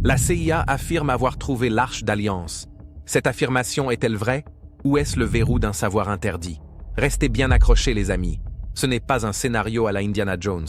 La CIA affirme avoir trouvé l'Arche d'Alliance. Cette affirmation est-elle vraie? Ou est-ce le verrou d'un savoir interdit? Restez bien accrochés les amis. Ce n'est pas un scénario à la Indiana Jones.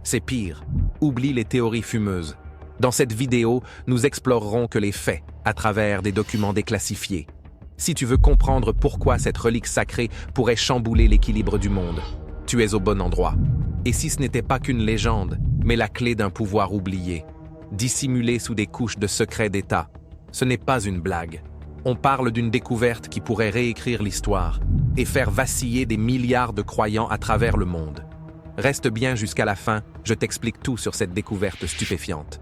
C'est pire. Oublie les théories fumeuses. Dans cette vidéo, nous explorerons que les faits, à travers des documents déclassifiés. Si tu veux comprendre pourquoi cette relique sacrée pourrait chambouler l'équilibre du monde, tu es au bon endroit. Et si ce n'était pas qu'une légende, mais la clé d'un pouvoir oublié, dissimulé sous des couches de secrets d'État, ce n'est pas une blague. On parle d'une découverte qui pourrait réécrire l'histoire et faire vaciller des milliards de croyants à travers le monde. Reste bien jusqu'à la fin, je t'explique tout sur cette découverte stupéfiante.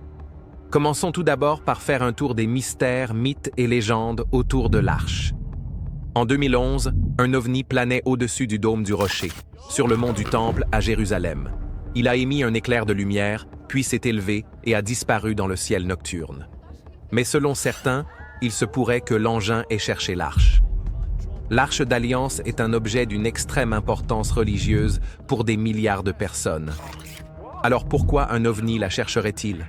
Commençons tout d'abord par faire un tour des mystères, mythes et légendes autour de l'Arche. En 2011, un ovni planait au-dessus du dôme du rocher, sur le mont du Temple à Jérusalem. Il a émis un éclair de lumière, puis s'est élevé et a disparu dans le ciel nocturne. Mais selon certains, il se pourrait que l'engin ait cherché l'Arche. L'Arche d'Alliance est un objet d'une extrême importance religieuse pour des milliards de personnes. Alors pourquoi un ovni la chercherait-il?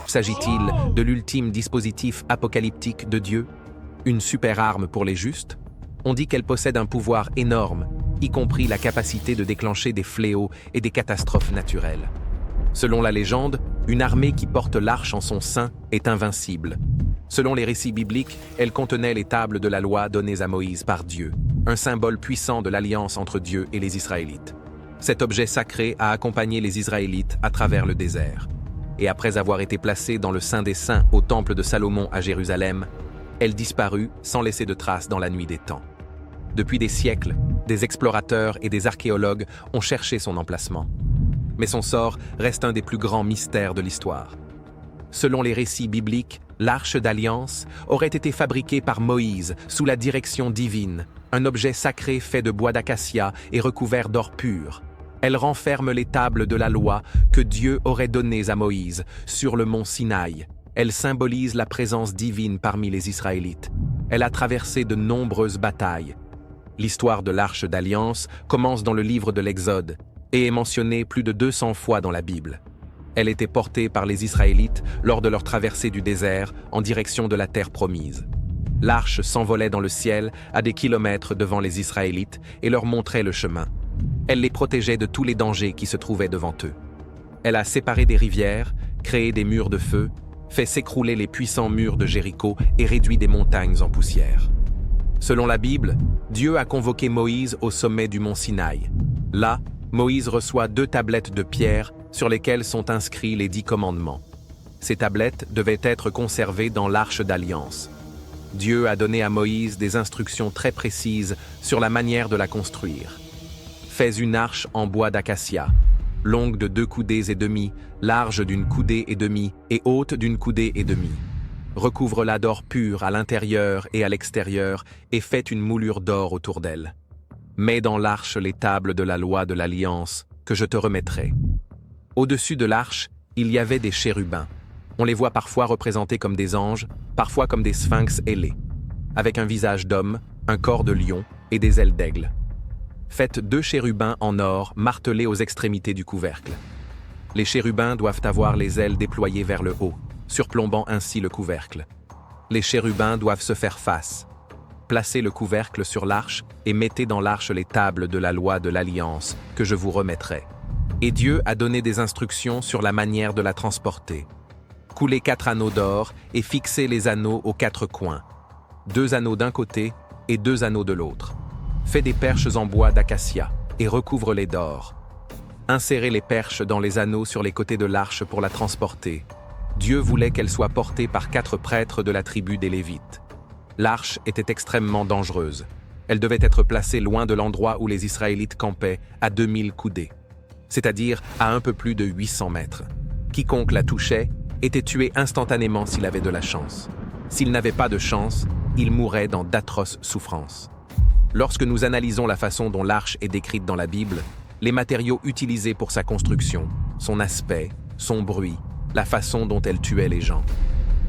S'agit-il de l'ultime dispositif apocalyptique de Dieu? Une super arme pour les justes? On dit qu'elle possède un pouvoir énorme, y compris la capacité de déclencher des fléaux et des catastrophes naturelles. Selon la légende, une armée qui porte l'arche en son sein est invincible. Selon les récits bibliques, elle contenait les tables de la loi données à Moïse par Dieu, un symbole puissant de l'alliance entre Dieu et les Israélites. Cet objet sacré a accompagné les Israélites à travers le désert. Et après avoir été placée dans le Saint des Saints au Temple de Salomon à Jérusalem, elle disparut sans laisser de traces dans la nuit des temps. Depuis des siècles, des explorateurs et des archéologues ont cherché son emplacement. Mais son sort reste un des plus grands mystères de l'histoire. Selon les récits bibliques, l'Arche d'Alliance aurait été fabriquée par Moïse sous la direction divine, un objet sacré fait de bois d'acacia et recouvert d'or pur. Elle renferme les tables de la loi que Dieu aurait données à Moïse sur le mont Sinaï. Elle symbolise la présence divine parmi les Israélites. Elle a traversé de nombreuses batailles. L'histoire de l'Arche d'Alliance commence dans le livre de l'Exode et est mentionnée plus de 200 fois dans la Bible. Elle était portée par les Israélites lors de leur traversée du désert en direction de la terre promise. L'arche s'envolait dans le ciel à des kilomètres devant les Israélites et leur montrait le chemin. Elle les protégeait de tous les dangers qui se trouvaient devant eux. Elle a séparé des rivières, créé des murs de feu, fait s'écrouler les puissants murs de Jéricho et réduit des montagnes en poussière. Selon la Bible, Dieu a convoqué Moïse au sommet du mont Sinaï. Là, Moïse reçoit 2 tablettes de pierre sur lesquelles sont inscrits les 10 commandements. Ces tablettes devaient être conservées dans l'Arche d'Alliance. Dieu a donné à Moïse des instructions très précises sur la manière de la construire. Fais une arche en bois d'acacia, longue de 2 coudées et demie, large d'1 coudée et demie et haute d'1 coudée et demie. Recouvre-la d'or pur à l'intérieur et à l'extérieur et fais une moulure d'or autour d'elle. Mets dans l'arche les tables de la loi de l'Alliance que je te remettrai. Au-dessus de l'arche, il y avait des chérubins. On les voit parfois représentés comme des anges, parfois comme des sphinx ailés, avec un visage d'homme, un corps de lion et des ailes d'aigle. Faites 2 chérubins en or martelés aux extrémités du couvercle. Les chérubins doivent avoir les ailes déployées vers le haut, surplombant ainsi le couvercle. Les chérubins doivent se faire face. Placez le couvercle sur l'arche et mettez dans l'arche les tables de la loi de l'Alliance que je vous remettrai. Et Dieu a donné des instructions sur la manière de la transporter. Coulez 4 anneaux d'or et fixez les anneaux aux 4 coins. 2 anneaux d'un côté et 2 anneaux de l'autre. Fais des perches en bois d'acacia et recouvre-les d'or. Insérez les perches dans les anneaux sur les côtés de l'arche pour la transporter. Dieu voulait qu'elle soit portée par 4 prêtres de la tribu des Lévites. L'arche était extrêmement dangereuse. Elle devait être placée loin de l'endroit où les Israélites campaient, à 2000 coudées, c'est-à-dire à un peu plus de 800 mètres. Quiconque la touchait était tué instantanément s'il avait de la chance. S'il n'avait pas de chance, il mourait dans d'atroces souffrances. Lorsque nous analysons la façon dont l'arche est décrite dans la Bible, les matériaux utilisés pour sa construction, son aspect, son bruit, la façon dont elle tuait les gens,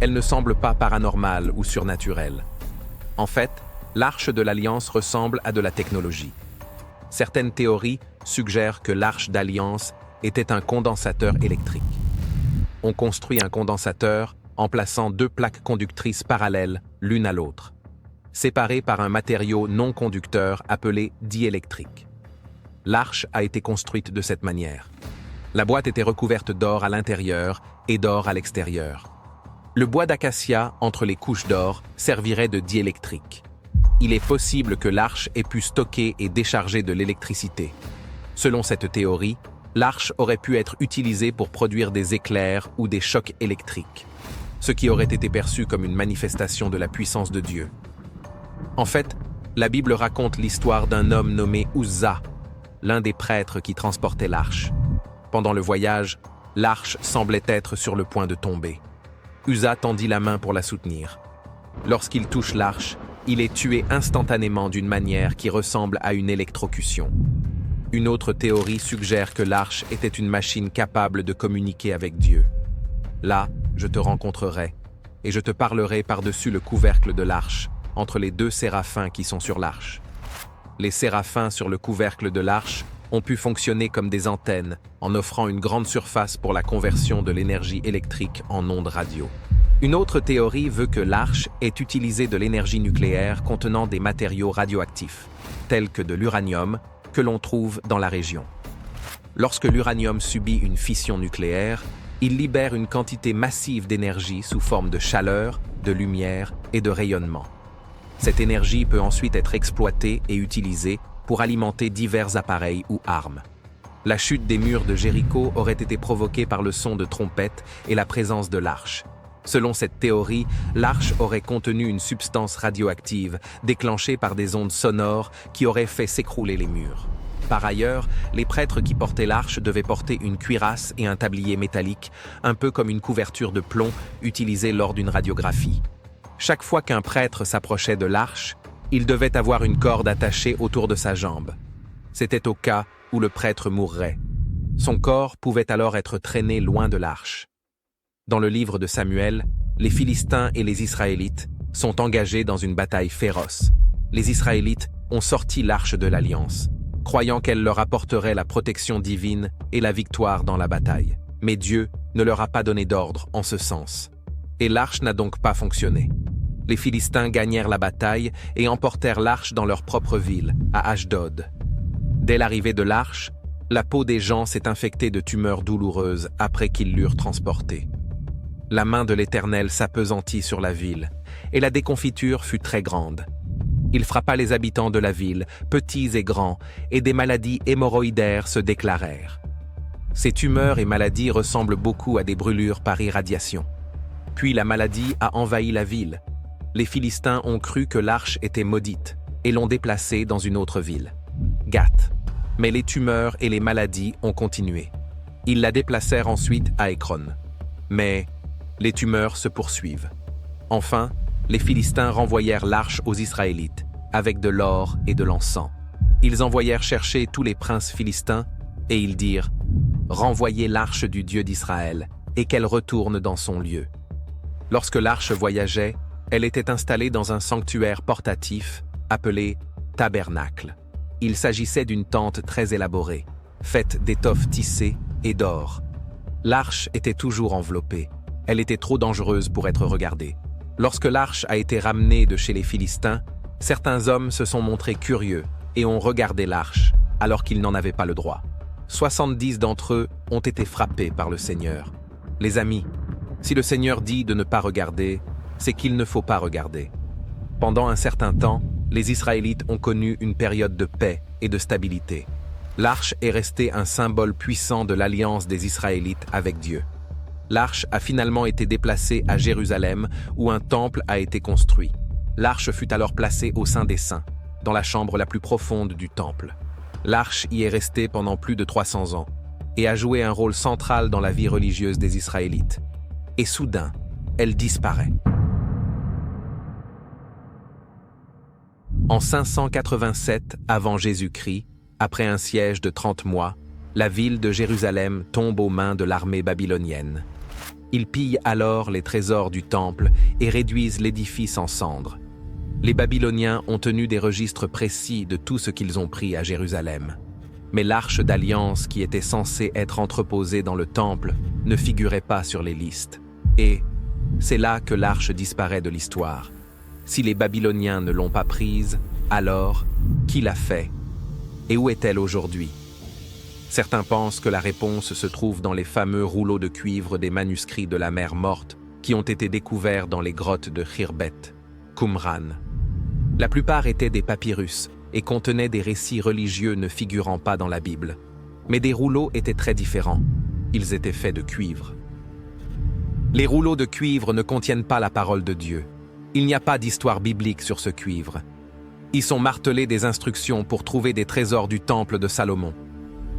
elle ne semble pas paranormale ou surnaturelle. En fait, l'arche de l'Alliance ressemble à de la technologie. Certaines théories suggèrent que l'arche d'Alliance était un condensateur électrique. On construit un condensateur en plaçant deux plaques conductrices parallèles l'une à l'autre, séparées par un matériau non conducteur appelé diélectrique. L'arche a été construite de cette manière. La boîte était recouverte d'or à l'intérieur et d'or à l'extérieur. Le bois d'acacia entre les couches d'or servirait de diélectrique. Il est possible que l'arche ait pu stocker et décharger de l'électricité. Selon cette théorie, l'arche aurait pu être utilisée pour produire des éclairs ou des chocs électriques, ce qui aurait été perçu comme une manifestation de la puissance de Dieu. En fait, la Bible raconte l'histoire d'un homme nommé Uzza, l'un des prêtres qui transportait l'arche. Pendant le voyage, l'arche semblait être sur le point de tomber. Uzza tendit la main pour la soutenir. Lorsqu'il touche l'arche, il est tué instantanément d'une manière qui ressemble à une électrocution. Une autre théorie suggère que l'arche était une machine capable de communiquer avec Dieu. Là, je te rencontrerai, et je te parlerai par-dessus le couvercle de l'arche, entre les deux séraphins qui sont sur l'arche. Les séraphins sur le couvercle de l'arche ont pu fonctionner comme des antennes, en offrant une grande surface pour la conversion de l'énergie électrique en ondes radio. Une autre théorie veut que l'arche ait utilisé de l'énergie nucléaire contenant des matériaux radioactifs, tels que de l'uranium, que l'on trouve dans la région. Lorsque l'uranium subit une fission nucléaire, il libère une quantité massive d'énergie sous forme de chaleur, de lumière et de rayonnement. Cette énergie peut ensuite être exploitée et utilisée pour alimenter divers appareils ou armes. La chute des murs de Jéricho aurait été provoquée par le son de trompettes et la présence de l'arche. Selon cette théorie, l'arche aurait contenu une substance radioactive déclenchée par des ondes sonores qui auraient fait s'écrouler les murs. Par ailleurs, les prêtres qui portaient l'arche devaient porter une cuirasse et un tablier métallique, un peu comme une couverture de plomb utilisée lors d'une radiographie. Chaque fois qu'un prêtre s'approchait de l'arche, il devait avoir une corde attachée autour de sa jambe. C'était au cas où le prêtre mourrait. Son corps pouvait alors être traîné loin de l'arche. Dans le livre de Samuel, les Philistins et les Israélites sont engagés dans une bataille féroce. Les Israélites ont sorti l'arche de l'Alliance, croyant qu'elle leur apporterait la protection divine et la victoire dans la bataille. Mais Dieu ne leur a pas donné d'ordre en ce sens. Et l'arche n'a donc pas fonctionné. Les Philistins gagnèrent la bataille et emportèrent l'arche dans leur propre ville, à Ashdod. Dès l'arrivée de l'arche, la peau des gens s'est infectée de tumeurs douloureuses après qu'ils l'eurent transportée. La main de l'Éternel s'appesantit sur la ville, et la déconfiture fut très grande. Il frappa les habitants de la ville, petits et grands, et des maladies hémorroïdaires se déclarèrent. Ces tumeurs et maladies ressemblent beaucoup à des brûlures par irradiation. Puis la maladie a envahi la ville. Les Philistins ont cru que l'arche était maudite et l'ont déplacée dans une autre ville, Gath. Mais les tumeurs et les maladies ont continué. Ils la déplacèrent ensuite à Écron. Mais les tumeurs se poursuivent. Enfin, les Philistins renvoyèrent l'arche aux Israélites, avec de l'or et de l'encens. Ils envoyèrent chercher tous les princes philistins, et ils dirent « Renvoyez l'arche du Dieu d'Israël, et qu'elle retourne dans son lieu. » Lorsque l'arche voyageait, elle était installée dans un sanctuaire portatif, appelé « tabernacle ». Il s'agissait d'une tente très élaborée, faite d'étoffes tissées et d'or. L'arche était toujours enveloppée. Elle était trop dangereuse pour être regardée. Lorsque l'arche a été ramenée de chez les Philistins, certains hommes se sont montrés curieux et ont regardé l'arche, alors qu'ils n'en avaient pas le droit. 70 d'entre eux ont été frappés par le Seigneur. Les amis, si le Seigneur dit de ne pas regarder, c'est qu'il ne faut pas regarder. Pendant un certain temps, les Israélites ont connu une période de paix et de stabilité. L'arche est restée un symbole puissant de l'alliance des Israélites avec Dieu. L'arche a finalement été déplacée à Jérusalem, où un temple a été construit. L'arche fut alors placée au Saint des Saints, dans la chambre la plus profonde du temple. L'arche y est restée pendant plus de 300 ans, et a joué un rôle central dans la vie religieuse des Israélites. Et soudain, elle disparaît. En 587 avant Jésus-Christ, après un siège de 30 mois, la ville de Jérusalem tombe aux mains de l'armée babylonienne. Ils pillent alors les trésors du temple et réduisent l'édifice en cendres. Les Babyloniens ont tenu des registres précis de tout ce qu'ils ont pris à Jérusalem. Mais l'arche d'alliance qui était censée être entreposée dans le temple ne figurait pas sur les listes. Et, C'est là que l'arche disparaît de l'histoire. Si les Babyloniens ne l'ont pas prise, alors, qui l'a fait? Et où est-elle aujourd'hui? Certains pensent que la réponse se trouve dans les fameux rouleaux de cuivre des manuscrits de la mer Morte qui ont été découverts dans les grottes de Khirbet, Qumran. La plupart étaient des papyrus et contenaient des récits religieux ne figurant pas dans la Bible. Mais des rouleaux étaient très différents. Ils étaient faits de cuivre. Les rouleaux de cuivre ne contiennent pas la parole de Dieu. Il n'y a pas d'histoire biblique sur ce cuivre. Y sont martelées des instructions pour trouver des trésors du temple de Salomon.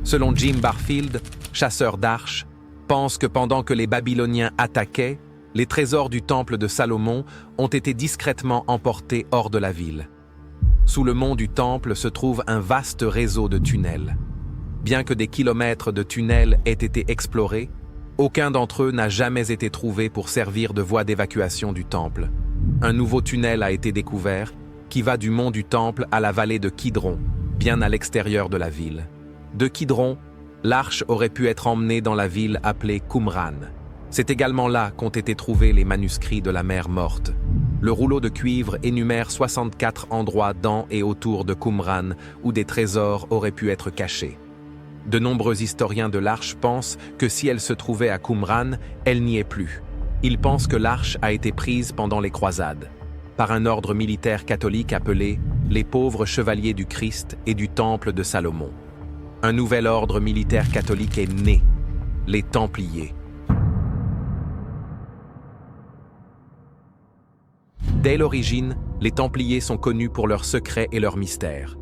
Selon Jim Barfield, chasseur d'arches, pense que pendant que les Babyloniens attaquaient, les trésors du temple de Salomon ont été discrètement emportés hors de la ville. Sous le mont du temple se trouve un vaste réseau de tunnels. Bien que des kilomètres de tunnels aient été explorés, aucun d'entre eux n'a jamais été trouvé pour servir de voie d'évacuation du temple. Un nouveau tunnel a été découvert, qui va du mont du temple à la vallée de Kidron, bien à l'extérieur de la ville. De Kidron, l'arche aurait pu être emmenée dans la ville appelée Qumran. C'est également là qu'ont été trouvés les manuscrits de la mer Morte. Le rouleau de cuivre énumère 64 endroits dans et autour de Qumran où des trésors auraient pu être cachés. De nombreux historiens de l'arche pensent que si elle se trouvait à Qumran, elle n'y est plus. Ils pensent que l'arche a été prise pendant les croisades, par un ordre militaire catholique appelé les pauvres chevaliers du Christ et du temple de Salomon. Un nouvel ordre militaire catholique est né, les Templiers. Dès l'origine, les Templiers sont connus pour leurs secrets et leurs mystères.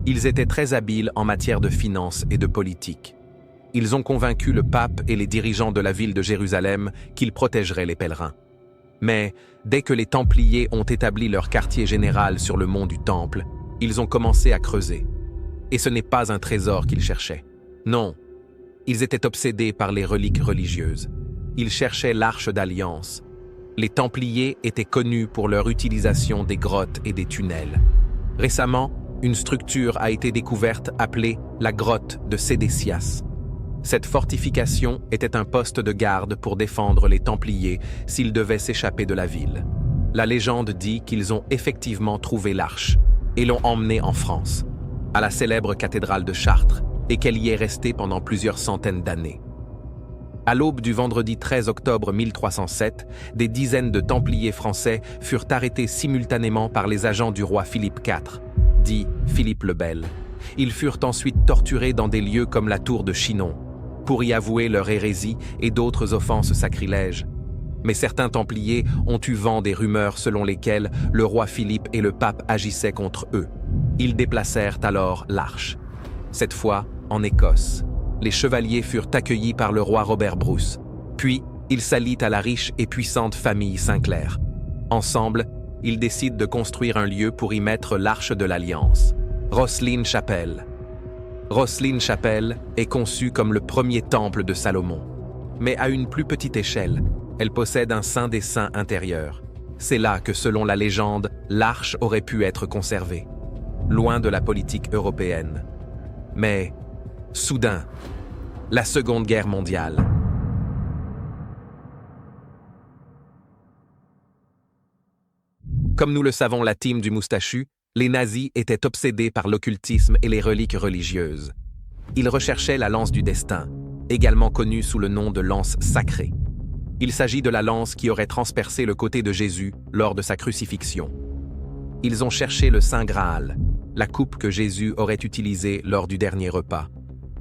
Ils étaient très habiles en matière de finance et de politique. Ils ont convaincu le pape et les dirigeants de la ville de Jérusalem qu'ils protégeraient les pèlerins. Mais dès que les Templiers ont établi leur quartier général sur le mont du Temple, ils ont commencé à creuser. Et ce n'est pas un trésor qu'ils cherchaient. Non, ils étaient obsédés par les reliques religieuses. Ils cherchaient l'arche d'alliance. Les Templiers étaient connus pour leur utilisation des grottes et des tunnels. Récemment, une structure a été découverte appelée la grotte de Sédécias. Cette fortification était un poste de garde pour défendre les Templiers s'ils devaient s'échapper de la ville. La légende dit qu'ils ont effectivement trouvé l'arche et l'ont emmenée en France, à la célèbre cathédrale de Chartres, et qu'elle y est restée pendant plusieurs centaines d'années. À l'aube du vendredi 13 octobre 1307, des dizaines de Templiers français furent arrêtés simultanément par les agents du roi Philippe IV, dit Philippe le Bel. Ils furent ensuite torturés dans des lieux comme la tour de Chinon, pour y avouer leur hérésie et d'autres offenses sacrilèges. Mais certains Templiers ont eu vent des rumeurs selon lesquelles le roi Philippe et le pape agissaient contre eux. Ils déplacèrent alors l'arche. Cette fois, en Écosse. Les chevaliers furent accueillis par le roi Robert Bruce. Puis, il s'allie à la riche et puissante famille Sinclair. Ensemble, ils décident de construire un lieu pour y mettre l'arche de l'Alliance, Rosslyn Chapel. Rosslyn Chapel est conçue comme le premier temple de Salomon. Mais à une plus petite échelle, elle possède un saint des saints intérieur. C'est là que, selon la légende, l'arche aurait pu être conservée, loin de la politique européenne. Mais, soudain, la Seconde Guerre mondiale. Comme nous le savons, la team du moustachu, les nazis étaient obsédés par l'occultisme et les reliques religieuses. Ils recherchaient la lance du destin, également connue sous le nom de lance sacrée. Il s'agit de la lance qui aurait transpercé le côté de Jésus lors de sa crucifixion. Ils ont cherché le Saint Graal, la coupe que Jésus aurait utilisée lors du dernier repas.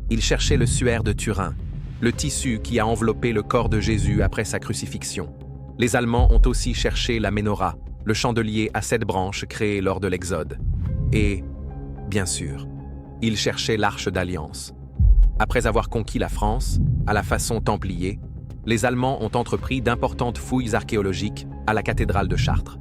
Ils cherchaient le suaire de Turin, le tissu qui a enveloppé le corps de Jésus après sa crucifixion. Les Allemands ont aussi cherché la menorah, le chandelier à 7 branches créé lors de l'Exode. Et, bien sûr, ils cherchaient l'arche d'alliance. Après avoir conquis la France, à la façon templier, les Allemands ont entrepris d'importantes fouilles archéologiques à la cathédrale de Chartres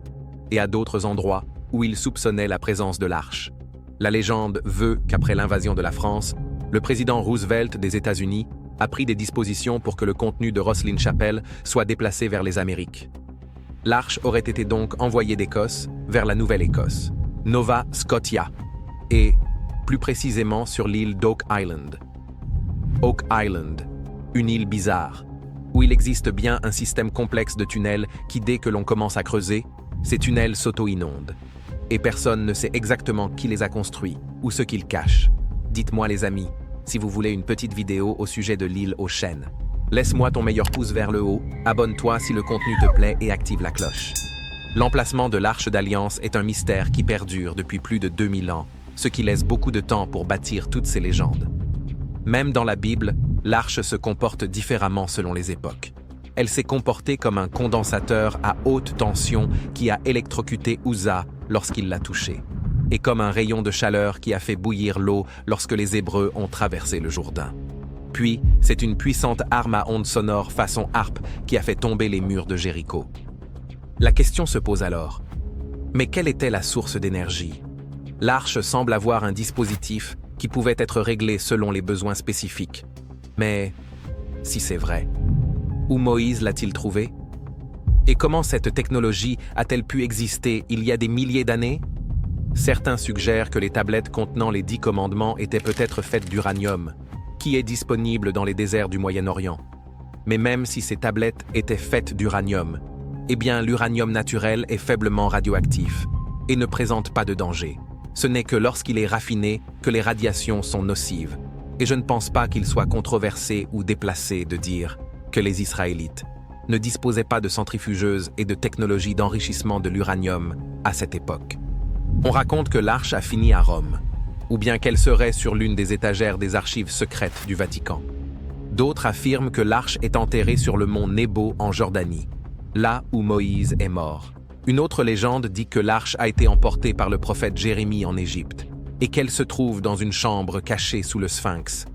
et à d'autres endroits où ils soupçonnaient la présence de l'arche. La légende veut qu'après l'invasion de la France, le président Roosevelt des États-Unis a pris des dispositions pour que le contenu de Rosslyn Chapel soit déplacé vers les Amériques. L'arche aurait été donc envoyée d'Écosse vers la Nouvelle-Écosse, Nova Scotia, et plus précisément sur l'île d'Oak Island. Oak Island, une île bizarre, où il existe bien un système complexe de tunnels qui, dès que l'on commence à creuser, ces tunnels s'auto-inondent. Et personne ne sait exactement qui les a construits ou ce qu'ils cachent. Dites-moi les amis, si vous voulez une petite vidéo au sujet de l'île aux chênes. Laisse-moi ton meilleur pouce vers le haut, abonne-toi si le contenu te plaît et active la cloche. L'emplacement de l'Arche d'Alliance est un mystère qui perdure depuis plus de 2000 ans, ce qui laisse beaucoup de temps pour bâtir toutes ces légendes. Même dans la Bible, l'Arche se comporte différemment selon les époques. Elle s'est comportée comme un condensateur à haute tension qui a électrocuté Uza lorsqu'il l'a touché, et comme un rayon de chaleur qui a fait bouillir l'eau lorsque les Hébreux ont traversé le Jourdain. Puis, c'est une puissante arme à ondes sonores façon harpe qui a fait tomber les murs de Jéricho. La question se pose alors, mais quelle était la source d'énergie? L'Arche semble avoir un dispositif qui pouvait être réglé selon les besoins spécifiques. Mais, si c'est vrai, où Moïse l'a-t-il trouvé? Et comment cette technologie a-t-elle pu exister il y a des milliers d'années? Certains suggèrent que les tablettes contenant les 10 commandements étaient peut-être faites d'uranium, qui est disponible dans les déserts du Moyen-Orient. Mais même si ces tablettes étaient faites d'uranium, eh bien l'uranium naturel est faiblement radioactif et ne présente pas de danger. Ce n'est que lorsqu'il est raffiné que les radiations sont nocives. Et je ne pense pas qu'il soit controversé ou déplacé de dire que les Israélites ne disposaient pas de centrifugeuses et de technologies d'enrichissement de l'uranium à cette époque. On raconte que l'Arche a fini à Rome, ou bien qu'elle serait sur l'une des étagères des archives secrètes du Vatican. D'autres affirment que l'Arche est enterrée sur le mont Nebo en Jordanie, là où Moïse est mort. Une autre légende dit que l'Arche a été emportée par le prophète Jérémie en Égypte, et qu'elle se trouve dans une chambre cachée sous le Sphinx.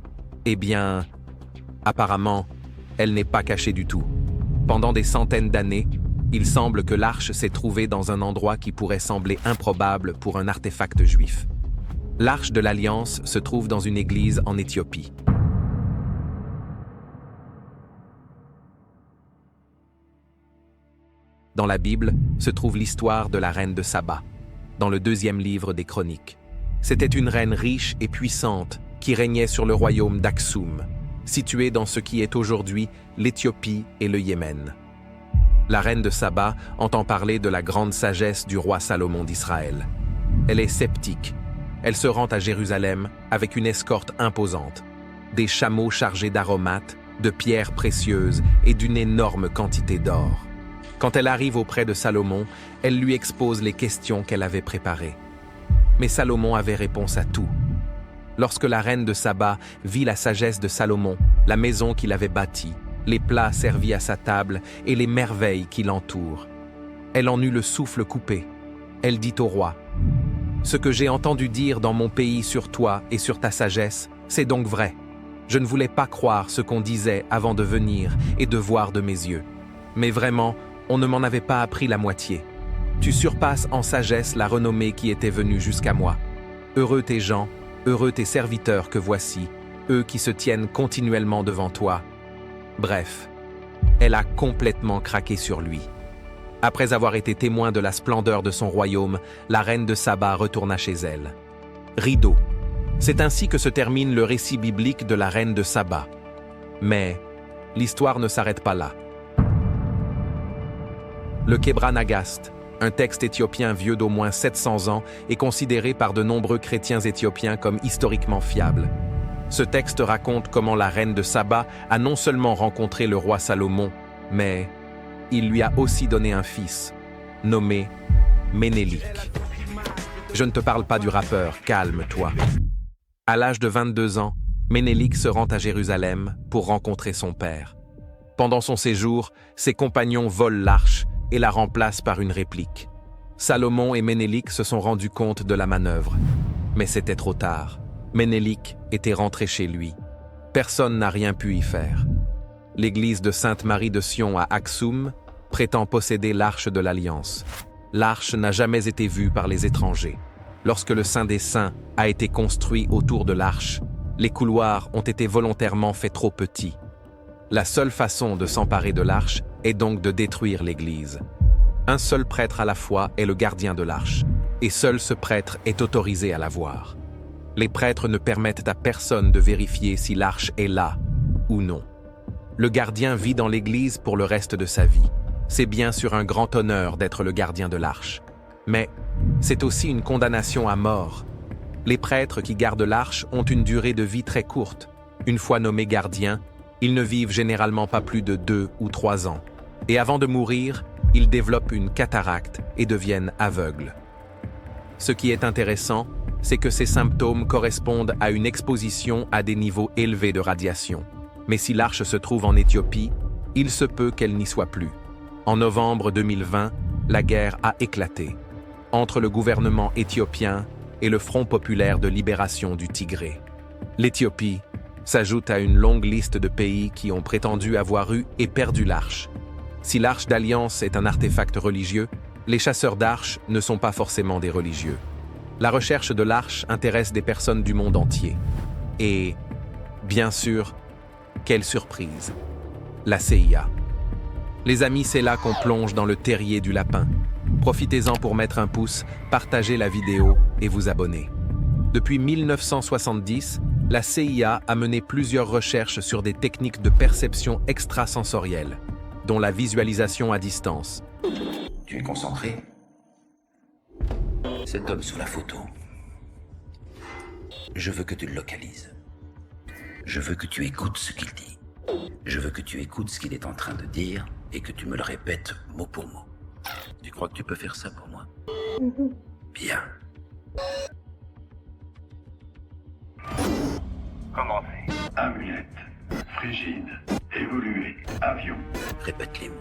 Eh bien, apparemment, elle n'est pas cachée du tout. Pendant des centaines d'années, il semble que l'Arche s'est trouvée dans un endroit qui pourrait sembler improbable pour un artefact juif. L'Arche de l'Alliance se trouve dans une église en Éthiopie. Dans la Bible se trouve l'histoire de la reine de Saba, dans le 2e livre des Chroniques. C'était une reine riche et puissante qui régnait sur le royaume d'Aksum, situé dans ce qui est aujourd'hui l'Éthiopie et le Yémen. La reine de Saba entend parler de la grande sagesse du roi Salomon d'Israël. Elle est sceptique. Elle se rend à Jérusalem avec une escorte imposante, des chameaux chargés d'aromates, de pierres précieuses et d'une énorme quantité d'or. Quand elle arrive auprès de Salomon, elle lui expose les questions qu'elle avait préparées. Mais Salomon avait réponse à tout. Lorsque la reine de Saba vit la sagesse de Salomon, la maison qu'il avait bâtie, les plats servis à sa table et les merveilles qui l'entourent, elle en eut le souffle coupé. Elle dit au roi, « Ce que j'ai entendu dire dans mon pays sur toi et sur ta sagesse, c'est donc vrai. Je ne voulais pas croire ce qu'on disait avant de venir et de voir de mes yeux. Mais vraiment, on ne m'en avait pas appris la moitié. Tu surpasses en sagesse la renommée qui était venue jusqu'à moi. Heureux tes gens, heureux tes serviteurs que voici, eux qui se tiennent continuellement devant toi. » Bref, elle a complètement craqué sur lui. Après avoir été témoin de la splendeur de son royaume, la reine de Saba retourna chez elle. Rideau. C'est ainsi que se termine le récit biblique de la reine de Saba. Mais l'histoire ne s'arrête pas là. Le Kebra Nagast, un texte éthiopien vieux d'au moins 700 ans, est considéré par de nombreux chrétiens éthiopiens comme historiquement fiable. Ce texte raconte comment la reine de Saba a non seulement rencontré le roi Salomon, mais il lui a aussi donné un fils, nommé Ménélik. Je ne te parle pas du rappeur, calme-toi. À l'âge de 22 ans, Ménélik se rend à Jérusalem pour rencontrer son père. Pendant son séjour, ses compagnons volent l'arche et la remplacent par une réplique. Salomon et Ménélik se sont rendus compte de la manœuvre. Mais c'était trop tard. Ménélik était rentré chez lui. Personne n'a rien pu y faire. L'église de Sainte-Marie de Sion à Aksum prétend posséder l'arche de l'Alliance. L'arche n'a jamais été vue par les étrangers. Lorsque le Saint des Saints a été construit autour de l'arche, les couloirs ont été volontairement faits trop petits. La seule façon de s'emparer de l'arche est donc de détruire l'église. Un seul prêtre à la fois est le gardien de l'arche, et seul ce prêtre est autorisé à la voir. Les prêtres ne permettent à personne de vérifier si l'arche est là ou non. Le gardien vit dans l'église pour le reste de sa vie. C'est bien sûr un grand honneur d'être le gardien de l'arche. Mais c'est aussi une condamnation à mort. Les prêtres qui gardent l'arche ont une durée de vie très courte. Une fois nommés gardiens, ils ne vivent généralement pas plus de 2 ou 3 ans. Et avant de mourir, ils développent une cataracte et deviennent aveugles. Ce qui est intéressant, c'est que ces symptômes correspondent à une exposition à des niveaux élevés de radiation. Mais si l'arche se trouve en Éthiopie, il se peut qu'elle n'y soit plus. En novembre 2020, la guerre a éclaté entre le gouvernement éthiopien et le Front populaire de libération du Tigré. L'Éthiopie s'ajoute à une longue liste de pays qui ont prétendu avoir eu et perdu l'arche. Si l'arche d'alliance est un artefact religieux, les chasseurs d'arches ne sont pas forcément des religieux. La recherche de l'arche intéresse des personnes du monde entier. Et, bien sûr, quelle surprise, la CIA. Les amis, c'est là qu'on plonge dans le terrier du lapin. Profitez-en pour mettre un pouce, partager la vidéo et vous abonner. Depuis 1970, la CIA a mené plusieurs recherches sur des techniques de perception extrasensorielle, dont la visualisation à distance. Tu es concentré? Cet homme sur la photo, je veux que tu le localises. Je veux que tu écoutes ce qu'il dit. Je veux que tu écoutes ce qu'il est en train de dire et que tu me le répètes mot pour mot. Tu crois que tu peux faire ça pour moi? Bien. Commencez. Amulette, frigide, évoluer, avion. Répète les mots.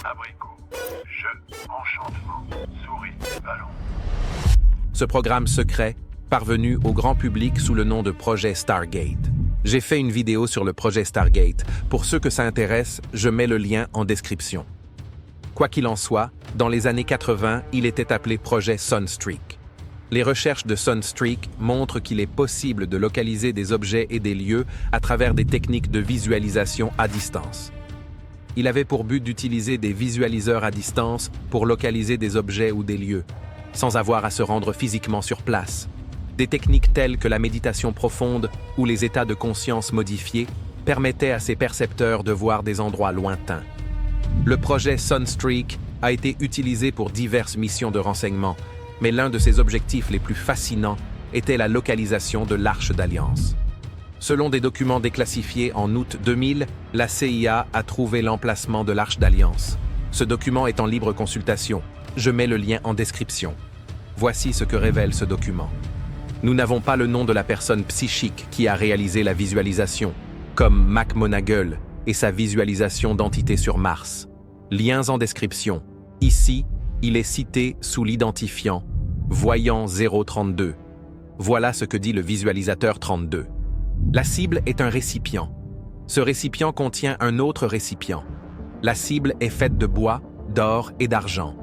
Abricot, jeu, enchantement, souris, ballon. Ce programme secret, parvenu au grand public sous le nom de projet Stargate. J'ai fait une vidéo sur le projet Stargate. Pour ceux que ça intéresse, je mets le lien en description. Quoi qu'il en soit, dans les années 80, il était appelé projet Sunstreak. Les recherches de Sunstreak montrent qu'il est possible de localiser des objets et des lieux à travers des techniques de visualisation à distance. Il avait pour but d'utiliser des visualiseurs à distance pour localiser des objets ou des lieux, sans avoir à se rendre physiquement sur place. Des techniques telles que la méditation profonde ou les états de conscience modifiés permettaient à ces percepteurs de voir des endroits lointains. Le projet Sunstreak a été utilisé pour diverses missions de renseignement, mais l'un de ses objectifs les plus fascinants était la localisation de l'Arche d'Alliance. Selon des documents déclassifiés en août 2000, la CIA a trouvé l'emplacement de l'Arche d'Alliance. Ce document est en libre consultation. Je mets le lien en description. Voici ce que révèle ce document. Nous n'avons pas le nom de la personne psychique qui a réalisé la visualisation, comme McMonagall et sa visualisation d'entités sur Mars. Liens en description. Ici, il est cité sous l'identifiant Voyant 032. Voilà ce que dit le visualisateur 32. La cible est un récipient. Ce récipient contient un autre récipient. La cible est faite de bois, d'or et d'argent.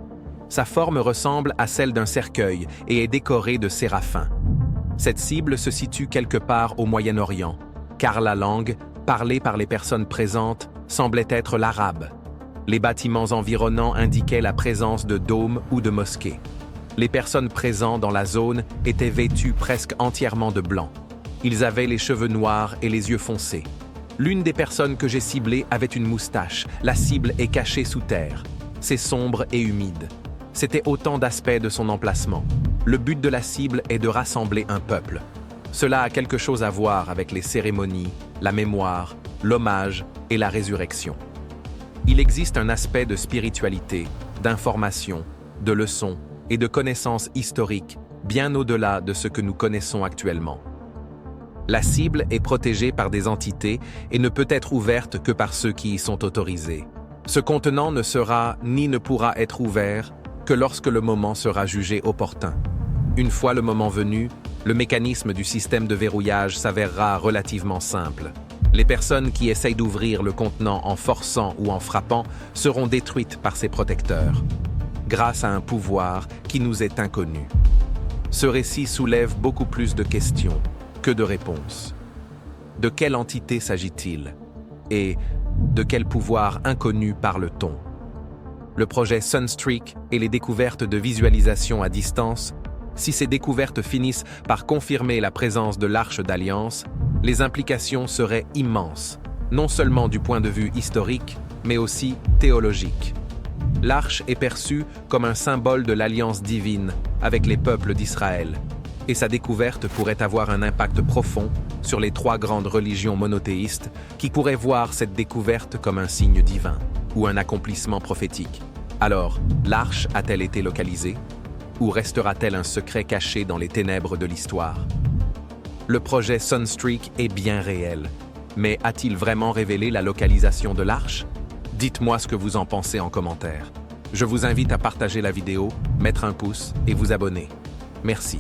Sa forme ressemble à celle d'un cercueil et est décorée de séraphins. Cette cible se situe quelque part au Moyen-Orient, car la langue, parlée par les personnes présentes, semblait être l'arabe. Les bâtiments environnants indiquaient la présence de dômes ou de mosquées. Les personnes présentes dans la zone étaient vêtues presque entièrement de blanc. Ils avaient les cheveux noirs et les yeux foncés. L'une des personnes que j'ai ciblées avait une moustache. La cible est cachée sous terre. C'est sombre et humide. C'était autant d'aspects de son emplacement. Le but de la cible est de rassembler un peuple. Cela a quelque chose à voir avec les cérémonies, la mémoire, l'hommage et la résurrection. Il existe un aspect de spiritualité, d'information, de leçons et de connaissances historiques bien au-delà de ce que nous connaissons actuellement. La cible est protégée par des entités et ne peut être ouverte que par ceux qui y sont autorisés. Ce contenant ne sera ni ne pourra être ouvert que lorsque le moment sera jugé opportun. Une fois le moment venu, le mécanisme du système de verrouillage s'avérera relativement simple. Les personnes qui essayent d'ouvrir le contenant en forçant ou en frappant seront détruites par ces protecteurs, grâce à un pouvoir qui nous est inconnu. Ce récit soulève beaucoup plus de questions que de réponses. De quelle entité s'agit-il? Et de quel pouvoir inconnu parle-t-on? Le projet Sunstreak et les découvertes de visualisation à distance, si ces découvertes finissent par confirmer la présence de l'Arche d'Alliance, les implications seraient immenses. non seulement du point de vue historique, mais aussi théologique. L'arche est perçue comme un symbole de l'alliance divine avec les peuples d'Israël, et sa découverte pourrait avoir un impact profond sur les 3 grandes religions monothéistes qui pourraient voir cette découverte comme un signe divin ou un accomplissement prophétique. Alors, l'arche a-t-elle été localisée? Ou restera-t-elle un secret caché dans les ténèbres de l'histoire? Le projet Sunstreak est bien réel, mais a-t-il vraiment révélé la localisation de l'arche? Dites-moi ce que vous en pensez en commentaire. Je vous invite à partager la vidéo, mettre un pouce et vous abonner. Merci.